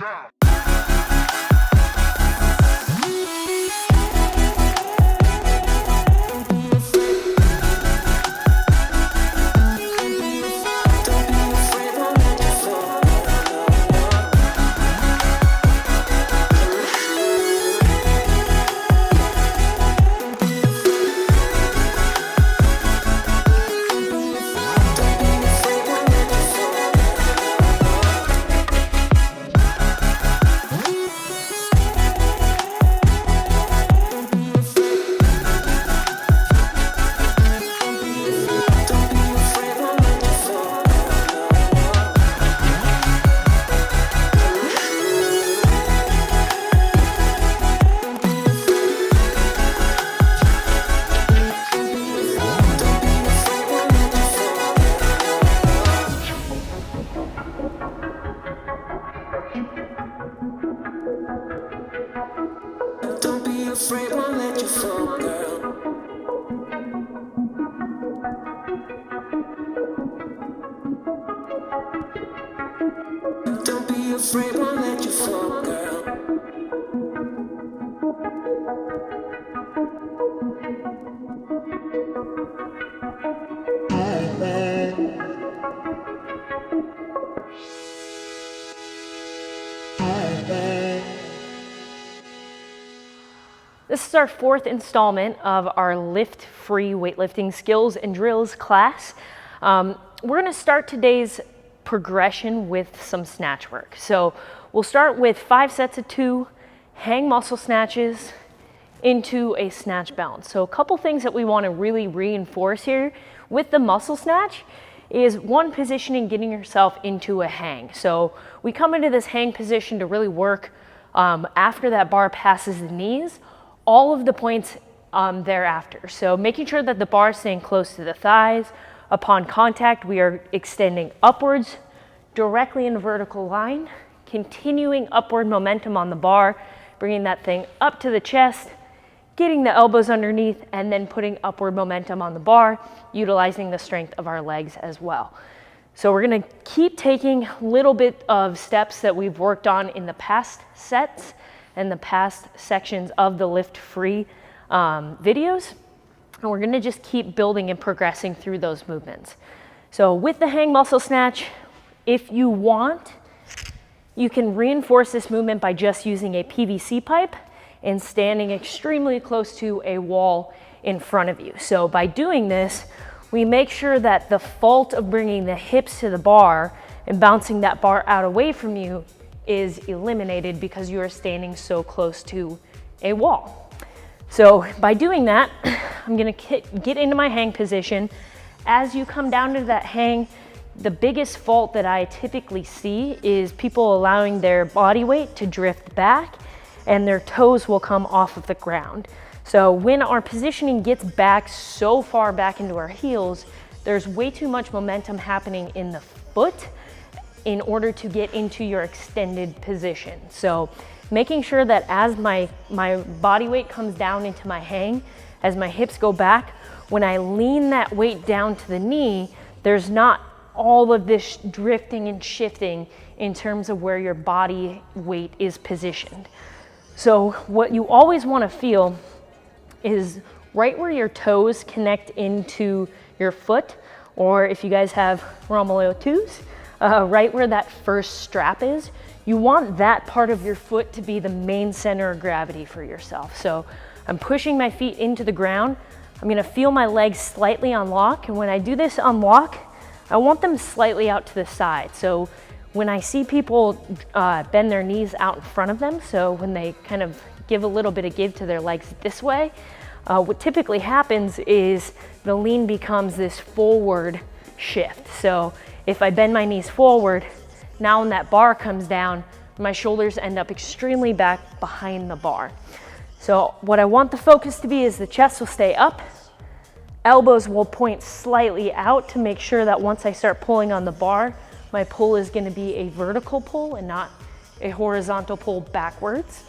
down. Don't be afraid, won't let you fall, girl. Don't be afraid, won't let you fall, girl. This is our fourth installment of our lift-free weightlifting skills and drills class. We're going to start today's progression with some snatch work. So we'll start with 5 sets of 2 hang muscle snatches into a snatch balance. So a couple things that we want to really reinforce here with the muscle snatch is one, positioning, getting yourself into a hang. So we come into this hang position to really work after that bar passes the knees, all of the points thereafter. So making sure that the bar is staying close to the thighs. Upon contact, we are extending upwards directly in a vertical line, continuing upward momentum on the bar, bringing that thing up to the chest, getting the elbows underneath, and then putting upward momentum on the bar, utilizing the strength of our legs as well. So we're gonna keep taking a little bit of steps that we've worked on in the past sets and the past sections of the lift-free videos. And we're gonna just keep building and progressing through those movements. So with the hang muscle snatch, if you want, you can reinforce this movement by just using a PVC pipe and standing extremely close to a wall in front of you. So by doing this, we make sure that the fault of bringing the hips to the bar and bouncing that bar out away from you is eliminated because you are standing so close to a wall. So by doing that, I'm gonna get into my hang position. As you come down to that hang, the biggest fault that I typically see is people allowing their body weight to drift back and their toes will come off of the ground. So when our positioning gets back so far back into our heels, there's way too much momentum happening in the foot in order to get into your extended position. So making sure that as my body weight comes down into my hang, as my hips go back, when I lean that weight down to the knee, there's not all of this drifting and shifting in terms of where your body weight is positioned. So what you always want to feel is right where your toes connect into your foot, or if you guys have Romolo 2s, right where that first strap is, you want that part of your foot to be the main center of gravity for yourself. So I'm pushing my feet into the ground. I'm gonna feel my legs slightly unlock, and when I do this unlock, I want them slightly out to the side. So when I see people bend their knees out in front of them, so when they kind of give a little bit of give to their legs this way, what typically happens is the lean becomes this forward shift. So if I bend my knees forward, now when that bar comes down, my shoulders end up extremely back behind the bar. So what I want the focus to be is the chest will stay up, elbows will point slightly out to make sure that once I start pulling on the bar, my pull is gonna be a vertical pull and not a horizontal pull backwards.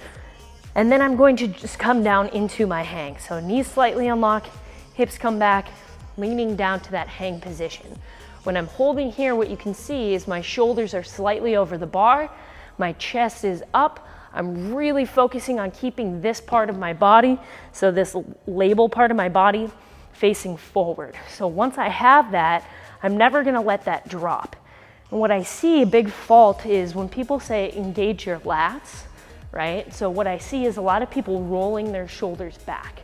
And then I'm going to just come down into my hang. So knees slightly unlock, hips come back, leaning down to that hang position. When I'm holding here, what you can see is my shoulders are slightly over the bar, My chest is up. I'm really focusing on keeping this part of my body, so this label part of my body, facing forward. So once I have that, I'm never gonna let that drop. And what I see a big fault is when people say engage your lats, right? So what I see is a lot of people rolling their shoulders back.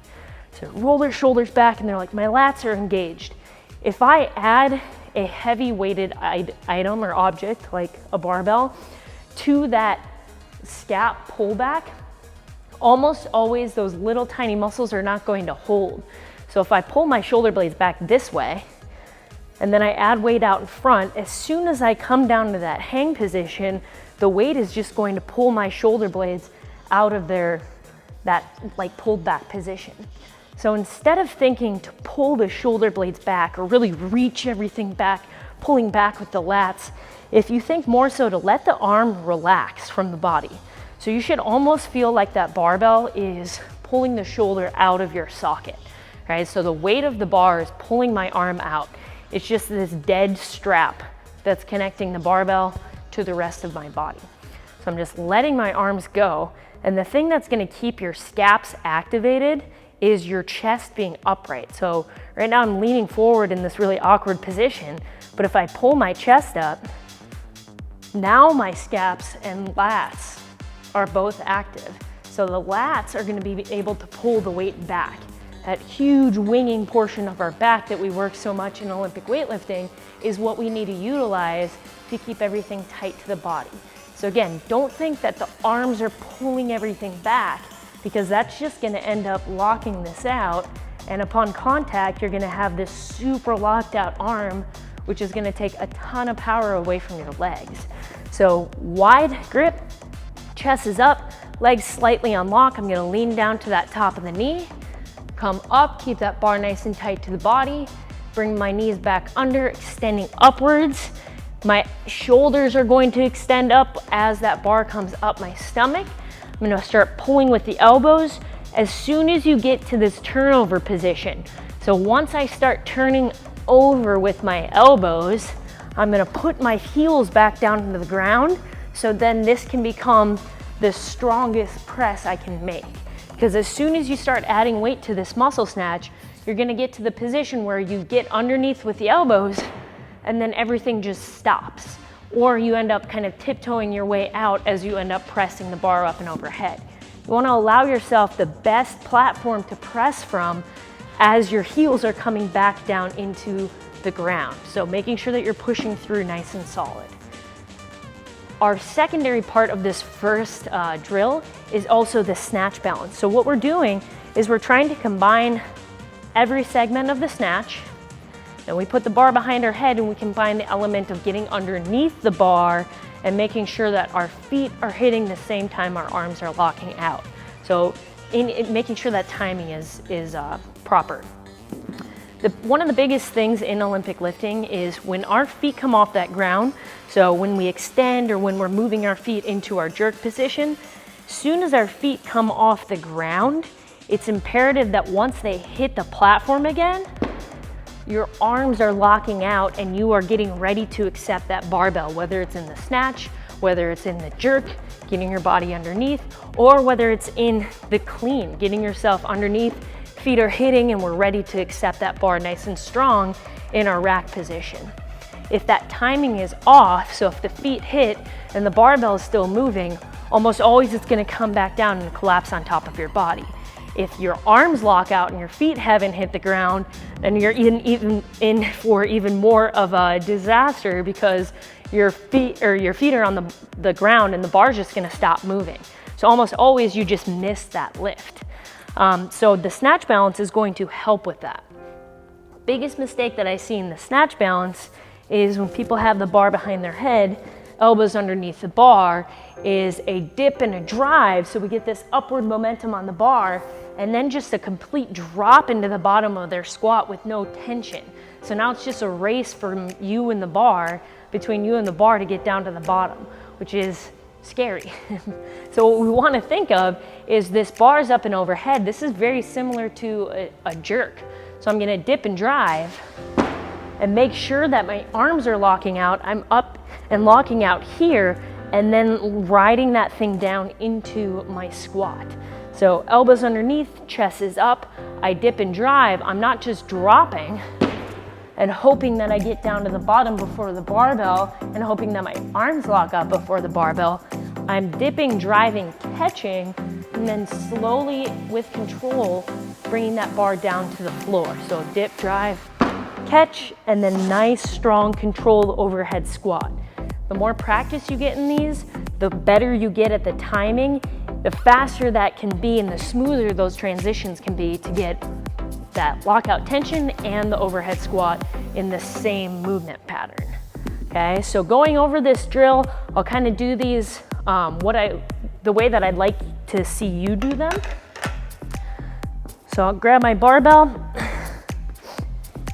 So roll their shoulders back and they're like, my lats are engaged. If I add a heavy weighted item or object like a barbell to that scap pullback, almost always those little tiny muscles are not going to hold. So if I pull my shoulder blades back this way, and then I add weight out in front, as soon as I come down to that hang position, the weight is just going to pull my shoulder blades out of that like pulled back position. So instead of thinking to pull the shoulder blades back or really reach everything back, pulling back with the lats, if you think more so to let the arm relax from the body. So you should almost feel like that barbell is pulling the shoulder out of your socket, right? So the weight of the bar is pulling my arm out. It's just this dead strap that's connecting the barbell to the rest of my body. So I'm just letting my arms go. And the thing that's gonna keep your scaps activated is your chest being upright. So right now I'm leaning forward in this really awkward position, but if I pull my chest up, now my scaps and lats are both active. So the lats are gonna be able to pull the weight back. That huge winging portion of our back that we work so much in Olympic weightlifting is what we need to utilize to keep everything tight to the body. So again, don't think that the arms are pulling everything back, because that's just gonna end up locking this out. And upon contact, you're gonna have this super locked out arm, which is gonna take a ton of power away from your legs. So wide grip, chest is up, legs slightly unlock. I'm gonna lean down to that top of the knee, come up, keep that bar nice and tight to the body, bring my knees back under, extending upwards. My shoulders are going to extend up as that bar comes up my stomach. I'm gonna start pulling with the elbows as soon as you get to this turnover position. So once I start turning over with my elbows, I'm gonna put my heels back down into the ground, so then this can become the strongest press I can make. Because as soon as you start adding weight to this muscle snatch, you're gonna get to the position where you get underneath with the elbows and then everything just stops. Or you end up kind of tiptoeing your way out as you end up pressing the bar up and overhead. You wanna allow yourself the best platform to press from as your heels are coming back down into the ground. So making sure that you're pushing through nice and solid. Our secondary part of this first drill is also the snatch balance. So what we're doing is we're trying to combine every segment of the snatch. And we put the bar behind our head and we combine the element of getting underneath the bar and making sure that our feet are hitting the same time our arms are locking out. So in making sure that timing is proper. One of the biggest things in Olympic lifting is when our feet come off that ground, so when we extend or when we're moving our feet into our jerk position, as soon as our feet come off the ground, it's imperative that once they hit the platform again, your arms are locking out and you are getting ready to accept that barbell, whether it's in the snatch, whether it's in the jerk, getting your body underneath, or whether it's in the clean, getting yourself underneath, feet are hitting and we're ready to accept that bar nice and strong in our rack position. If that timing is off, so if the feet hit and the barbell is still moving, almost always it's gonna come back down and collapse on top of your body. If your arms lock out and your feet haven't hit the ground, then you're even in for even more of a disaster, because your feet are on the ground and the bar's just gonna stop moving. So almost always you just miss that lift. So the snatch balance is going to help with that. Biggest mistake that I see in the snatch balance is when people have the bar behind their head, elbows underneath the bar, is a dip and a drive. So we get this upward momentum on the bar and then just a complete drop into the bottom of their squat with no tension. So now it's just a race from you and the bar, between you and the bar, to get down to the bottom, which is scary. So what we want to think of is this bar's up and overhead. This is very similar to a jerk. So I'm going to dip and drive and make sure that my arms are locking out. I'm up and locking out here, and then riding that thing down into my squat. So elbows underneath, chest is up, I dip and drive. I'm not just dropping and hoping that I get down to the bottom before the barbell and hoping that my arms lock up before the barbell. I'm dipping, driving, catching, and then slowly with control, bringing that bar down to the floor. So dip, drive, catch, and then nice, strong, controlled overhead squat. The more practice you get in these, the better you get at the timing, the faster that can be and the smoother those transitions can be to get that lockout tension and the overhead squat in the same movement pattern. Okay, so going over this drill, I'll kind of do these the way that I'd like to see you do them. So I'll grab my barbell,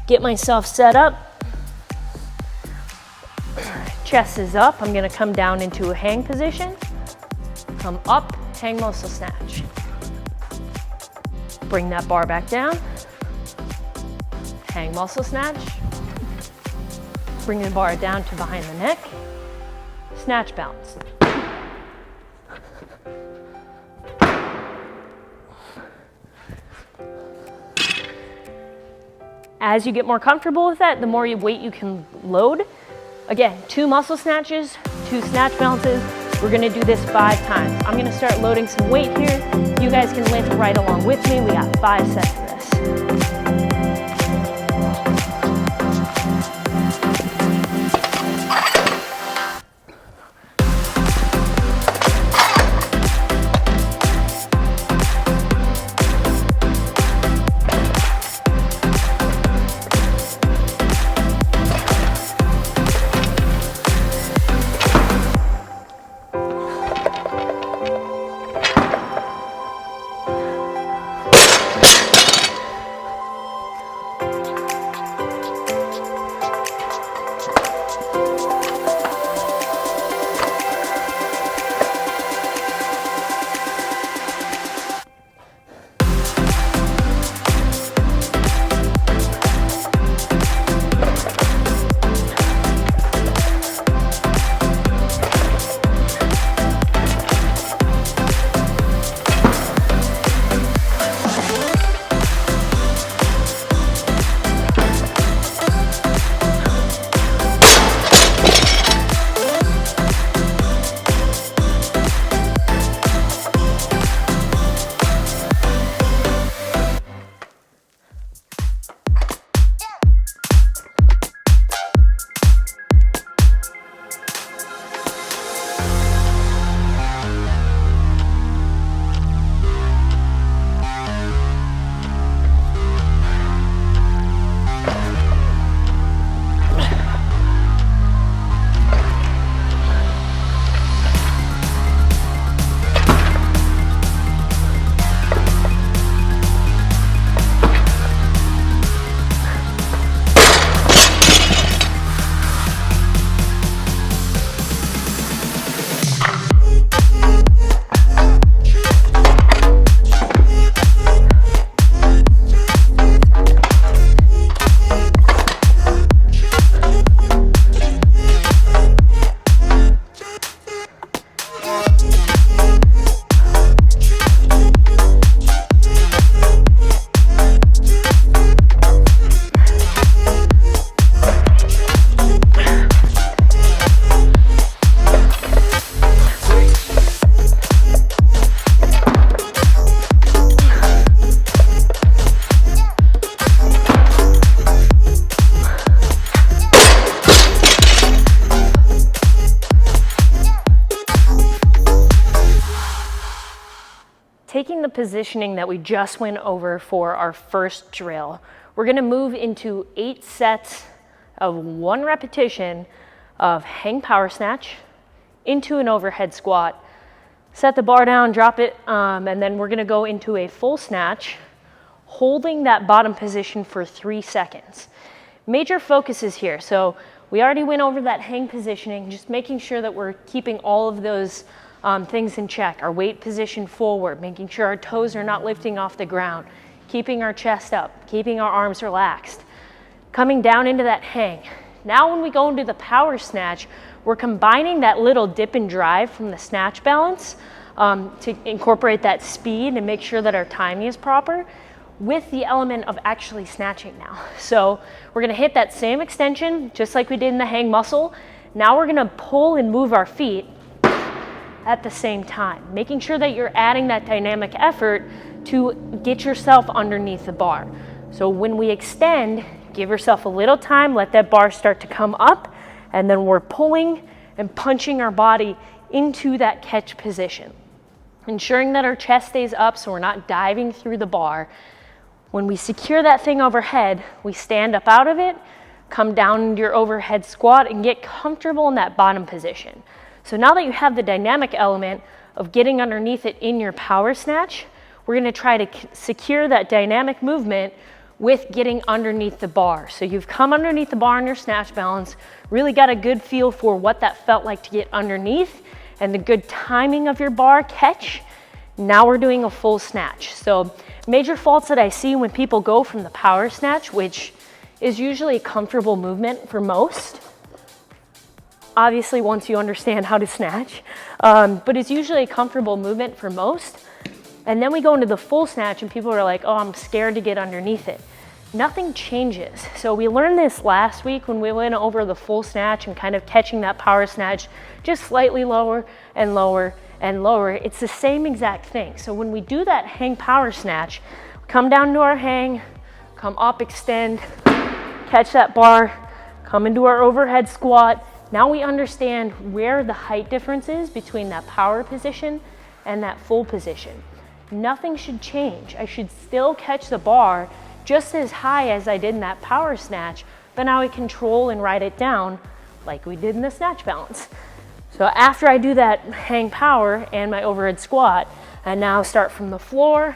get myself set up. Chest is up. I'm gonna come down into a hang position. Come up, hang muscle snatch. Bring that bar back down. Hang muscle snatch. Bring the bar down to behind the neck. Snatch bounce. As you get more comfortable with that, the more weight you can load. Again, 2 muscle snatches, 2 snatch bounces. We're gonna do this 5 times. I'm gonna start loading some weight here. You guys can lift right along with me. We got 5 sets of this. Taking the positioning that we just went over for our first drill, we're gonna move into 8 sets of 1 repetition of hang power snatch into an overhead squat. Set the bar down, drop it, and then we're gonna go into a full snatch, holding that bottom position for 3 seconds. Major focuses here. So we already went over that hang positioning, just making sure that we're keeping all of those things in check. Our weight position forward, making sure our toes are not lifting off the ground, keeping our chest up, keeping our arms relaxed, coming down into that hang. Now when we go into the power snatch, we're combining that little dip and drive from the snatch balance to incorporate that speed and make sure that our timing is proper with the element of actually snatching now. So we're gonna hit that same extension, just like we did in the hang muscle. Now we're gonna pull and move our feet at the same time, making sure that you're adding that dynamic effort to get yourself underneath the bar. So when we extend, give yourself a little time, let that bar start to come up, and then we're pulling and punching our body into that catch position, ensuring that our chest stays up so we're not diving through the bar. When we secure that thing overhead, we stand up out of it, come down into your overhead squat, and get comfortable in that bottom position. So now that you have the dynamic element of getting underneath it in your power snatch, we're gonna try to secure that dynamic movement with getting underneath the bar. So you've come underneath the bar in your snatch balance, really got a good feel for what that felt like to get underneath and the good timing of your bar catch. Now we're doing a full snatch. So major faults that I see when people go from the power snatch, which is usually a comfortable movement for most, obviously once you understand how to snatch, but it's usually a comfortable movement for most. And then we go into the full snatch and people are like, oh, I'm scared to get underneath it. Nothing changes. So we learned this last week when we went over the full snatch and kind of catching that power snatch just slightly lower and lower and lower. It's the same exact thing. So when we do that hang power snatch, come down to our hang, come up, extend, catch that bar, come into our overhead squat. Now we understand where the height difference is between that power position and that full position. Nothing should change. I should still catch the bar just as high as I did in that power snatch, but now I control and ride it down like we did in the snatch balance. So after I do that hang power and my overhead squat, I now start from the floor,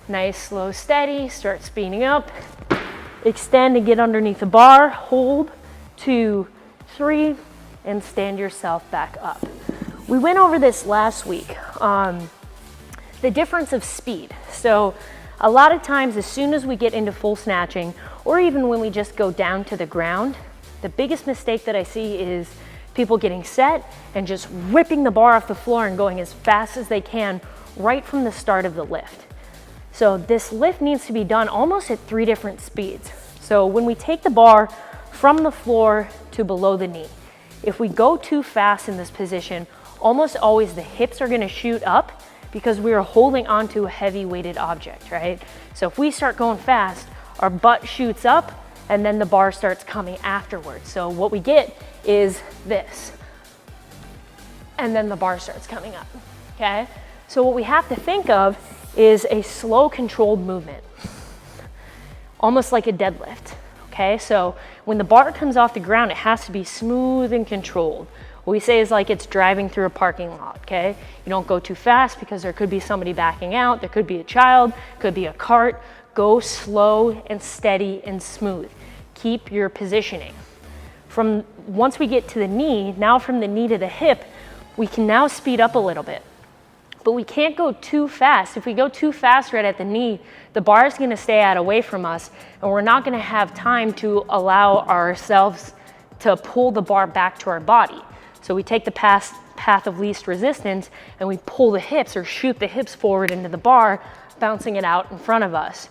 nice, slow, steady, start speeding up, extend and get underneath the bar, hold, 2, 3, and stand yourself back up. We went over this last week, the difference of speed. So a lot of times as soon as we get into full snatching, or even when we just go down to the ground, the biggest mistake that I see is people getting set and just ripping the bar off the floor and going as fast as they can right from the start of the lift. So this lift needs to be done almost at 3 different speeds. So when we take the bar from the floor to below the knee, if we go too fast in this position, almost always the hips are gonna shoot up because we are holding onto a heavy weighted object, right? So if we start going fast, our butt shoots up and then the bar starts coming afterwards. So what we get is this, and then the bar starts coming up, okay? So what we have to think of is a slow controlled movement, almost like a deadlift. Okay, so when the bar comes off the ground, it has to be smooth and controlled. What we say is like it's driving through a parking lot, okay? You don't go too fast because there could be somebody backing out, there could be a child, could be a cart. Go slow and steady and smooth. Keep your positioning. From once we get to the knee, now from the knee to the hip, we can now speed up a little bit. But we can't go too fast. If we go too fast right at the knee, the bar is gonna stay out away from us and we're not gonna have time to allow ourselves to pull the bar back to our body. So we take the path of least resistance and we pull the hips or shoot the hips forward into the bar, bouncing it out in front of us.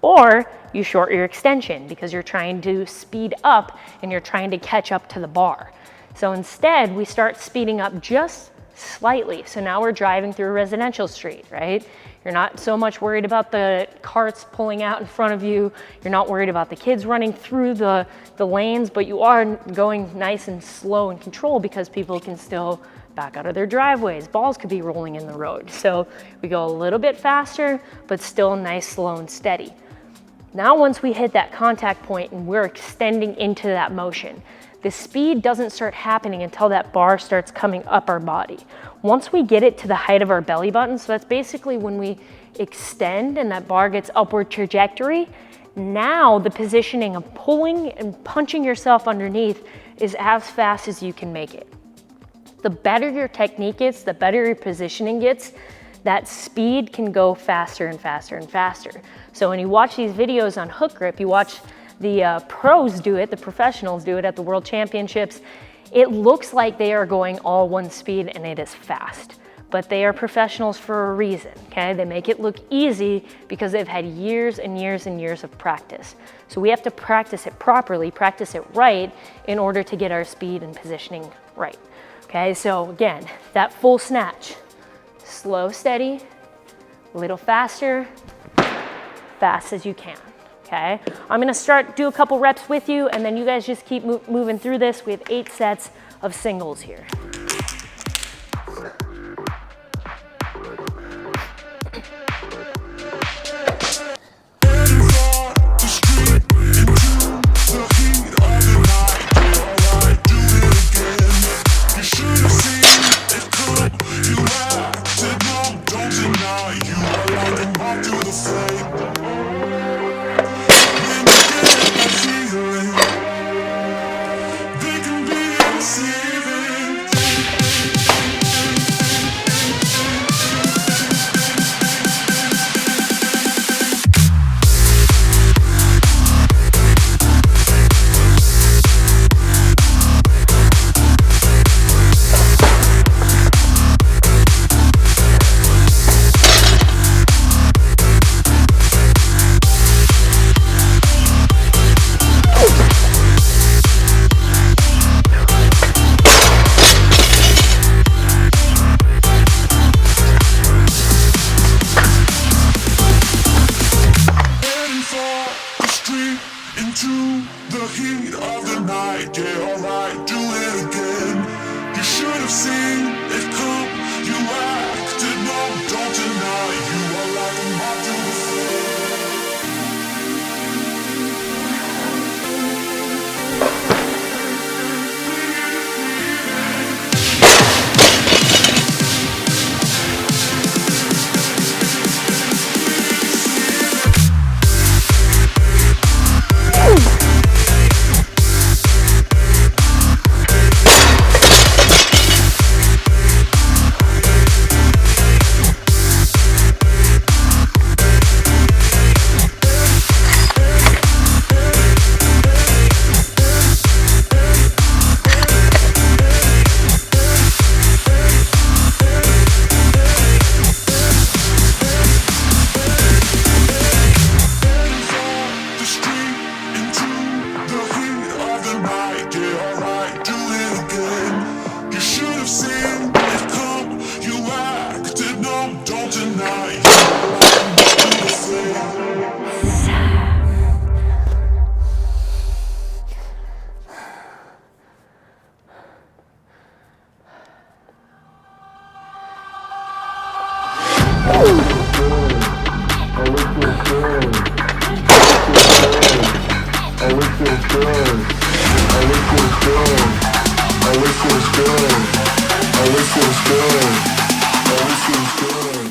Or you short your extension because you're trying to speed up and you're trying to catch up to the bar. So instead, we start speeding up just slightly. So now we're driving through a residential street, right? You're not so much worried about the carts pulling out in front of you. You're not worried about the kids running through the lanes, but you are going nice and slow and controlled because people can still back out of their driveways. Balls could be rolling in the road. So we go a little bit faster, but still nice, slow, and steady. Now, once we hit that contact point and we're extending into that motion, the speed doesn't start happening until that bar starts coming up our body. Once we get it to the height of our belly button, so that's basically when we extend and that bar gets upward trajectory, now the positioning of pulling and punching yourself underneath is as fast as you can make it. The better your technique gets, the better your positioning gets, that speed can go faster and faster and faster. So when you watch these videos on hook grip, you watch the pros do it, the professionals do it at the World Championships, it looks like they are going all one speed and it is fast, but they are professionals for a reason, okay? They make it look easy because they've had years and years and years of practice. So we have to practice it properly, practice it right in order to get our speed and positioning right, okay? So again, that full snatch, slow, steady, a little faster, fast as you can. Okay, I'm gonna do a couple reps with you, and then you guys just keep moving through this. We have 8 sets of singles here.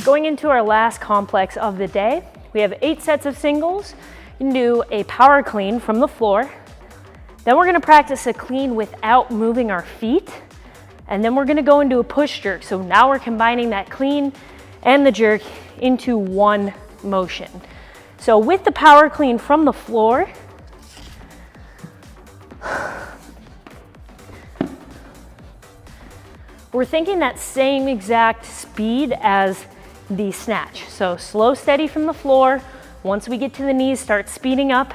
Going into our last complex of the day, we have 8 sets of singles. You can do a power clean from the floor. Then we're gonna practice a clean without moving our feet. And then we're gonna go into a push jerk. So now we're combining that clean and the jerk into one motion. So with the power clean from the floor, we're thinking that same exact speed as the snatch. So slow, steady from the floor. Once we get to the knees, start speeding up.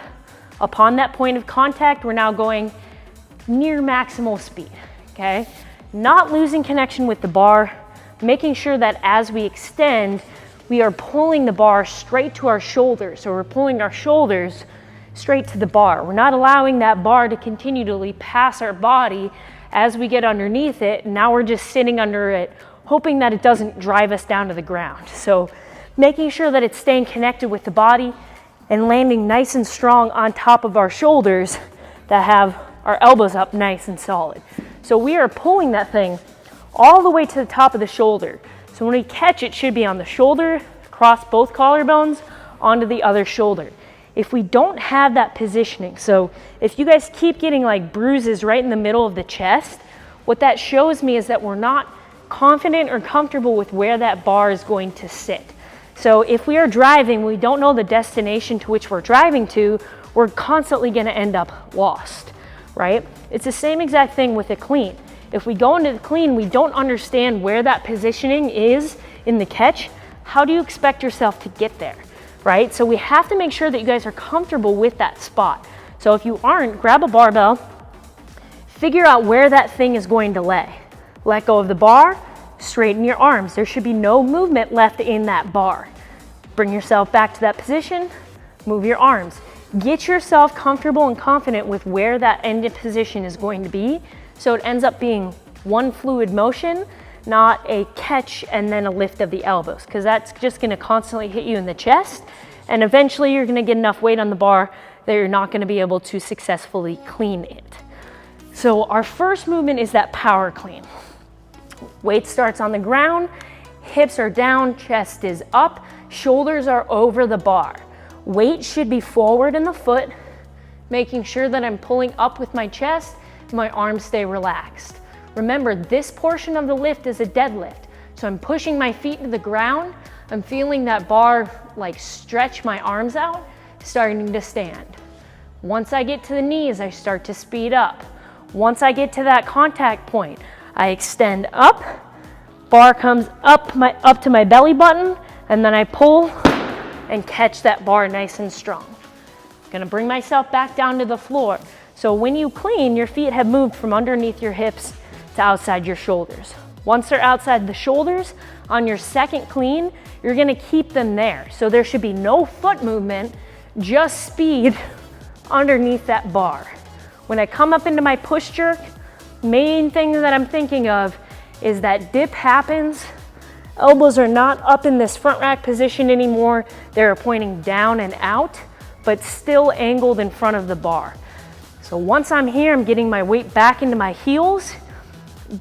Upon that point of contact, we're now going near maximal speed, okay? Not losing connection with the bar, making sure that as we extend, we are pulling the bar straight to our shoulders. So we're pulling our shoulders straight to the bar. We're not allowing that bar to continually pass our body as we get underneath it. Now we're just sitting under it, hoping that it doesn't drive us down to the ground. So making sure that it's staying connected with the body and landing nice and strong on top of our shoulders that have our elbows up nice and solid. So we are pulling that thing all the way to the top of the shoulder. So when we catch it, should be on the shoulder, across both collarbones, onto the other shoulder. If we don't have that positioning, so if you guys keep getting like bruises right in the middle of the chest, what that shows me is that we're not confident or comfortable with where that bar is going to sit. So if we are driving, we don't know the destination to which we're driving to, we're constantly gonna end up lost, right? It's the same exact thing with a clean. If we go into the clean, we don't understand where that positioning is in the catch, how do you expect yourself to get there, right? So we have to make sure that you guys are comfortable with that spot. So if you aren't, grab a barbell, figure out where that thing is going to lay. Let go of the bar, straighten your arms. There should be no movement left in that bar. Bring yourself back to that position, move your arms. Get yourself comfortable and confident with where that end position is going to be, so it ends up being one fluid motion, not a catch and then a lift of the elbows, because that's just gonna constantly hit you in the chest, and eventually you're gonna get enough weight on the bar that you're not gonna be able to successfully clean it. So our first movement is that power clean. Weight starts on the ground, hips are down, chest is up, shoulders are over the bar. Weight should be forward in the foot, making sure that I'm pulling up with my chest, my arms stay relaxed. Remember, this portion of the lift is a deadlift. So I'm pushing my feet to the ground, I'm feeling that bar like stretch my arms out, starting to stand. Once I get to the knees, I start to speed up. Once I get to that contact point, I extend up, bar comes up to my belly button, and then I pull and catch that bar nice and strong. I'm gonna bring myself back down to the floor. So when you clean, your feet have moved from underneath your hips to outside your shoulders. Once they're outside the shoulders, on your second clean, you're gonna keep them there. So there should be no foot movement, just speed underneath that bar. When I come up into my push jerk, main thing that I'm thinking of is that dip happens. Elbows are not up in this front rack position anymore. They're pointing down and out, but still angled in front of the bar. So once I'm here, I'm getting my weight back into my heels,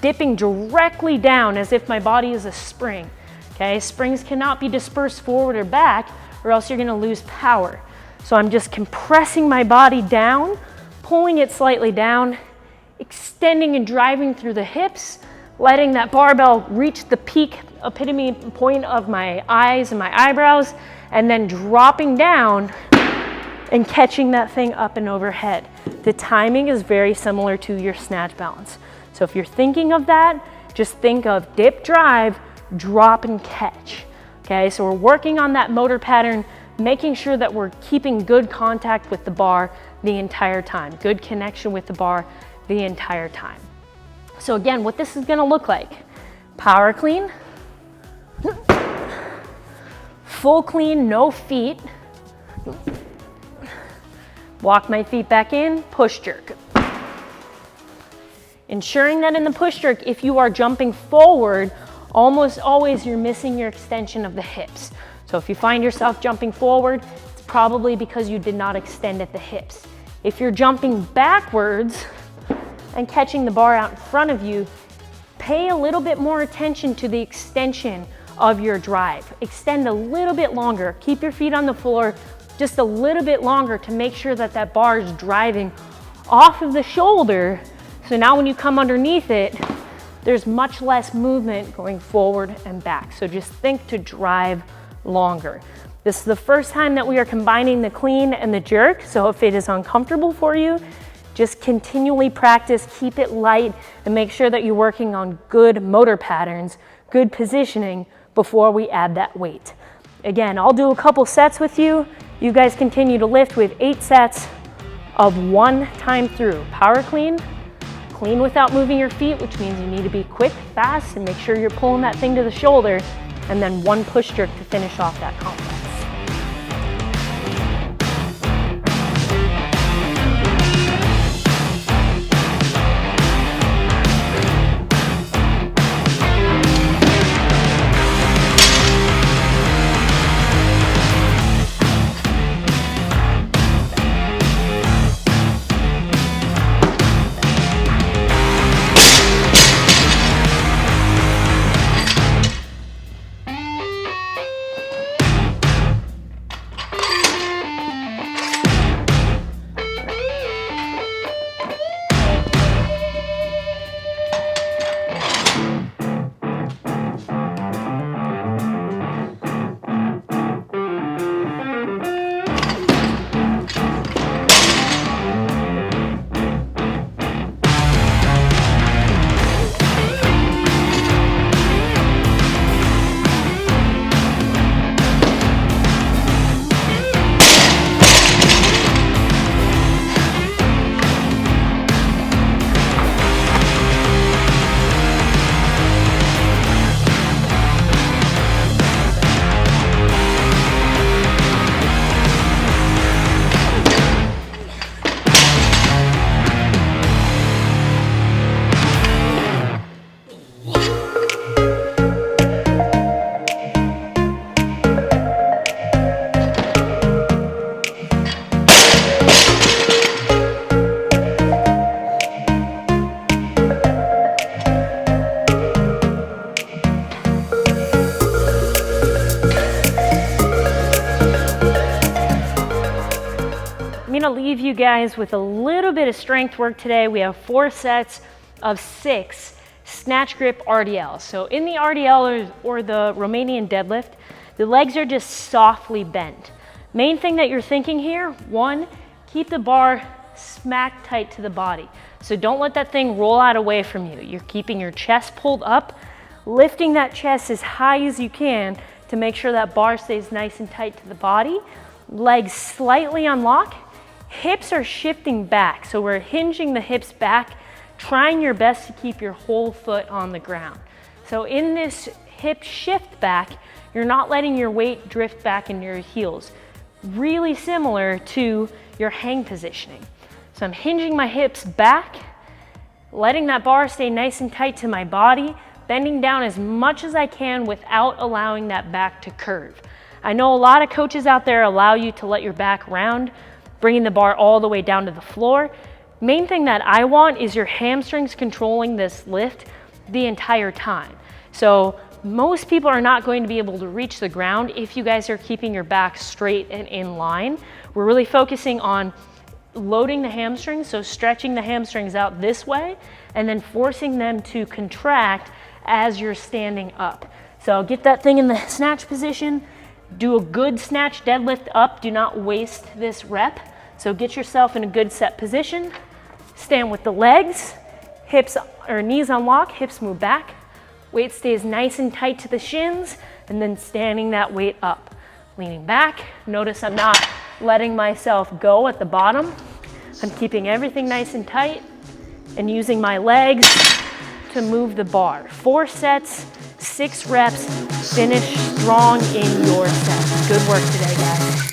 dipping directly down as if my body is a spring. Okay, springs cannot be dispersed forward or back, or else you're gonna lose power. So I'm just compressing my body down, pulling it slightly down, extending and driving through the hips, letting that barbell reach the peak epitome point of my eyes and my eyebrows, and then dropping down and catching that thing up and overhead. The timing is very similar to your snatch balance. So if you're thinking of that, just think of dip, drive, drop, and catch. Okay, so we're working on that motor pattern, making sure that we're keeping good contact with the bar the entire time, good connection with the bar the entire time. So again, what this is gonna look like: power clean, full clean, no feet, walk my feet back in, push jerk. Ensuring that in the push jerk, if you are jumping forward, almost always you're missing your extension of the hips. So if you find yourself jumping forward, it's probably because you did not extend at the hips. If you're jumping backwards and catching the bar out in front of you, pay a little bit more attention to the extension of your drive. Extend a little bit longer. Keep your feet on the floor just a little bit longer to make sure that that bar is driving off of the shoulder. So now when you come underneath it, there's much less movement going forward and back. So just think to drive longer. This is the first time that we are combining the clean and the jerk. So if it is uncomfortable for you, just continually practice, keep it light, and make sure that you're working on good motor patterns, good positioning before we add that weight. Again, I'll do a couple sets with you. You guys continue to lift with 8 sets of 1 time through. Power clean, clean without moving your feet, which means you need to be quick, fast, and make sure you're pulling that thing to the shoulder, and then 1 push jerk to finish off that complex. gonna leave you guys with a little bit of strength work today. We have 4 sets of 6 snatch grip RDLs. So in the RDL or the Romanian deadlift, the legs are just softly bent. Main thing that you're thinking here, 1, keep the bar smack tight to the body. So don't let that thing roll out away from you. You're keeping your chest pulled up, lifting that chest as high as you can to make sure that bar stays nice and tight to the body. Legs slightly unlock, hips are shifting back. So we're hinging the hips back, trying your best to keep your whole foot on the ground. So in this hip shift back, you're not letting your weight drift back into your heels. Really similar to your hang positioning. So I'm hinging my hips back, letting that bar stay nice and tight to my body, bending down as much as I can without allowing that back to curve. I know a lot of coaches out there allow you to let your back round, bringing the bar all the way down to the floor. Main thing that I want is your hamstrings controlling this lift the entire time. So most people are not going to be able to reach the ground if you guys are keeping your back straight and in line. We're really focusing on loading the hamstrings, so stretching the hamstrings out this way and then forcing them to contract as you're standing up. So get that thing in the snatch position, do a good snatch deadlift up, do not waste this rep. So get yourself in a good set position, stand with the legs, hips or knees unlock, hips move back, weight stays nice and tight to the shins, and then standing that weight up. Leaning back, notice I'm not letting myself go at the bottom. I'm keeping everything nice and tight and using my legs to move the bar. 4 sets, 6 reps, finish strong in your set. Good work today, guys.